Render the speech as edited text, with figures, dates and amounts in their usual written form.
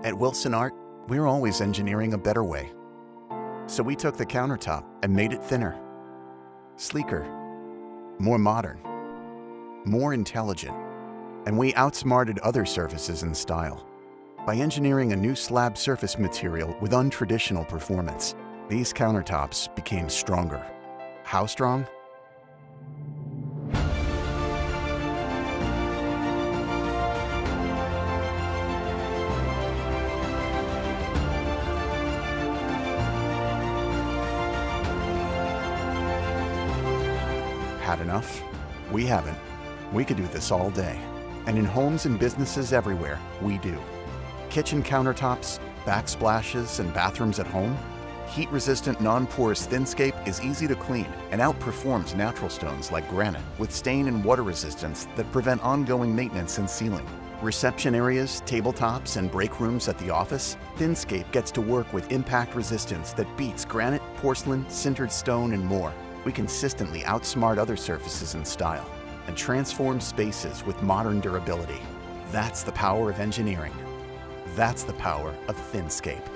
At Wilson Art, we're always engineering a better way. So we took the countertop and made it thinner, sleeker, more modern, more intelligent, and we outsmarted other surfaces in style by engineering a new slab surface material with untraditional performance. These countertops became stronger. How strong? Had enough? We haven't. We could do this all day. And in homes and businesses everywhere, we do. Kitchen countertops, backsplashes, and bathrooms at home? Heat-resistant, non-porous THINSCAPE is easy to clean and outperforms natural stones like granite with stain and water resistance that prevent ongoing maintenance and sealing. Reception areas, tabletops, and break rooms at the office? THINSCAPE gets to work with impact resistance that beats granite, porcelain, sintered stone, and more. We consistently outsmart other surfaces in style and transform spaces with modern durability. That's the power of engineering. That's the power of THINSCAPE.